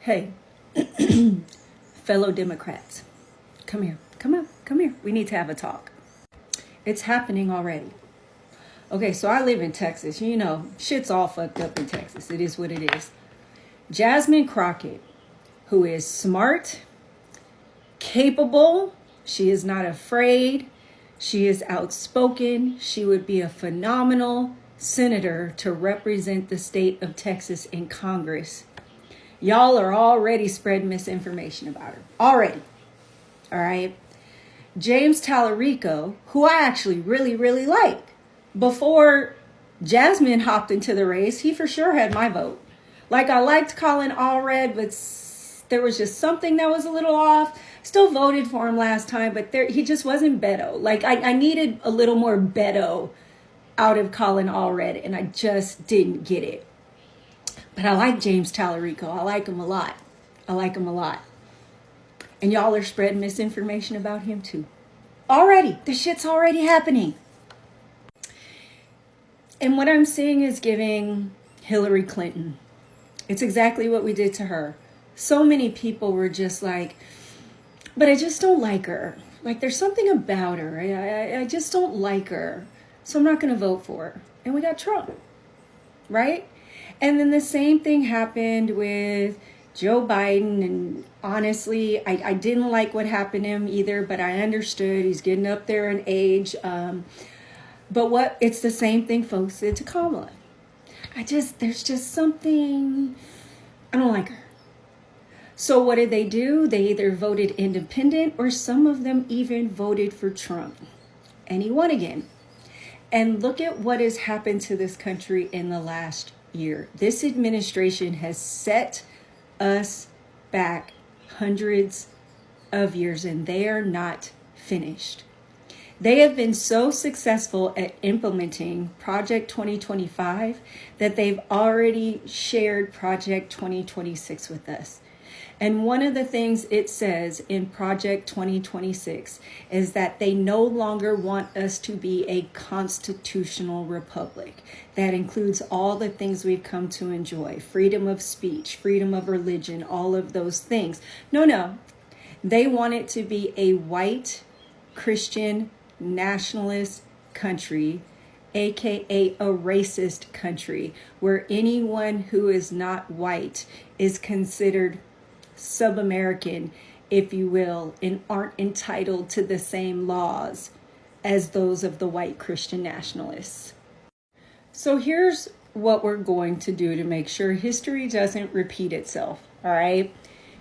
Hey, fellow Democrats, come here, come here. We need to have a talk. It's happening already. Okay, so I live in Texas. You know, shit's all fucked up in Texas. It is what it is. Jasmine Crockett, who is smart, capable, she is not afraid, she is outspoken, she would be a phenomenal senator to represent the state of Texas in Congress. Y'all are already spreading misinformation about her. Already. All right. James Tallarico, who I actually really like. Before Jasmine hopped into the race, he for sure had my vote. Like, I liked Colin Allred, but there was just something that was a little off. Still voted for him last time, but he just wasn't Beto. Like, I needed a little more Beto out of Colin Allred, and I just didn't get it. But I like James Tallarico. I like him a lot. And y'all are spreading misinformation about him too. Already. The shit's already happening. And what I'm seeing is giving Hillary Clinton. It's exactly what we did to her. So many people were just like, but I just don't like her. Like, there's something about her. I just don't like her. So I'm not going to vote for her. And we got Trump. Right? And then the same thing happened with Joe Biden. And honestly, I didn't like what happened to him either, but I understood he's getting up there in age. But it's the same thing folks did to Kamala. There's just something, I don't like her. So what did they do? They either voted independent or some of them even voted for Trump. And he won again. And look at what has happened to this country in the last year. This administration has set us back hundreds of years, and they are not finished. They have been so successful at implementing Project 2025 that they've already shared Project 2026 with us. And one of the things it says in Project 2026 is that they no longer want us to be a constitutional republic. That includes all the things we've come to enjoy: freedom of speech, freedom of religion, all of those things. No. They want it to be a white Christian nationalist country, aka a racist country, where anyone who is not white is considered sub-American, if you will, and aren't entitled to the same laws as those of the white Christian nationalists. So here's what we're going to do to make sure history doesn't repeat itself, all right?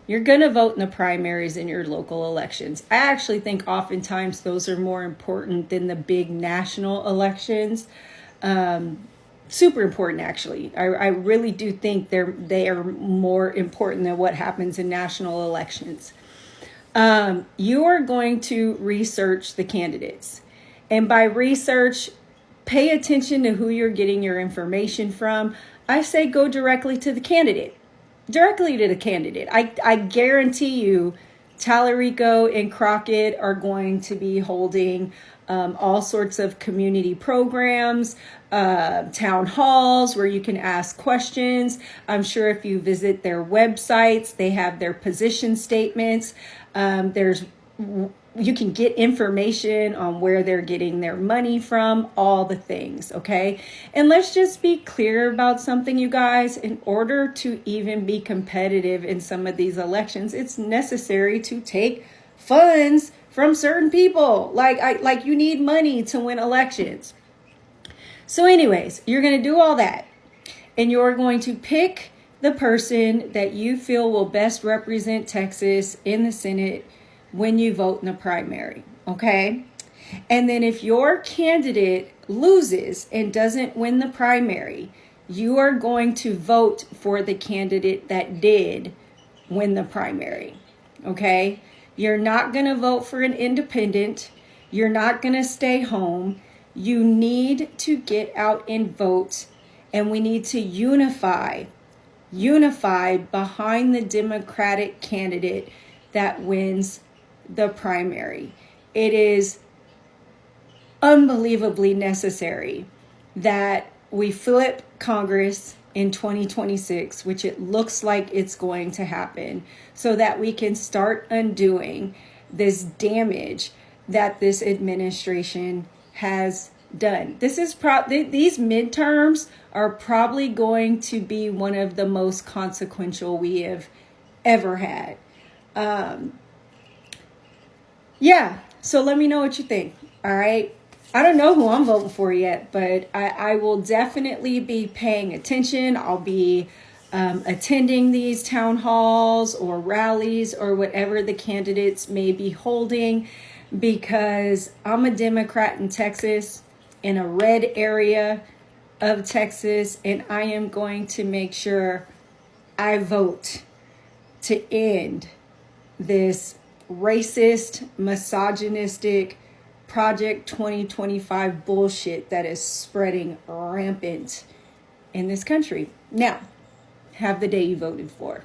You're going to vote in the primaries in your local elections. I actually think oftentimes those are more important than the big national elections. Super important, actually. I really do think they are more important than what happens in national elections. You are going to research the candidates. And by research, pay attention to who you're getting your information from. I say go directly to the candidate. I guarantee you Tallarico and Crockett are going to be holding all sorts of community programs, town halls where you can ask questions. I'm sure if you visit their websites, they have their position statements. You can get information on where they're getting their money from, all the things, okay? And let's just be clear about something, you guys. In order to even be competitive in some of these elections, it's necessary to take funds from certain people. Like you need money to win elections. So anyways, you're going to do all that. And you're going to pick the person that you feel will best represent Texas in the Senate when you vote in the primary, okay? And then if your candidate loses and doesn't win the primary, you are going to vote for the candidate that did win the primary, okay? You're not going to vote for an independent. You're not going to stay home. You need to get out and vote, and we need to unify behind the Democratic candidate that wins the primary. It is unbelievably necessary that we flip Congress in 2026, which it looks like it's going to happen, so that we can start undoing this damage that this administration has done. These midterms are probably going to be one of the most consequential we have ever had. Yeah, so let me know what you think. All right. I don't know who I'm voting for yet, but I will definitely be paying attention. I'll be attending these town halls or rallies or whatever the candidates may be holding, because I'm a Democrat in Texas, in a red area of Texas, and I am going to make sure I vote to end this racist, misogynistic Project 2025 bullshit that is spreading rampant in this country. Now, have the day you voted for.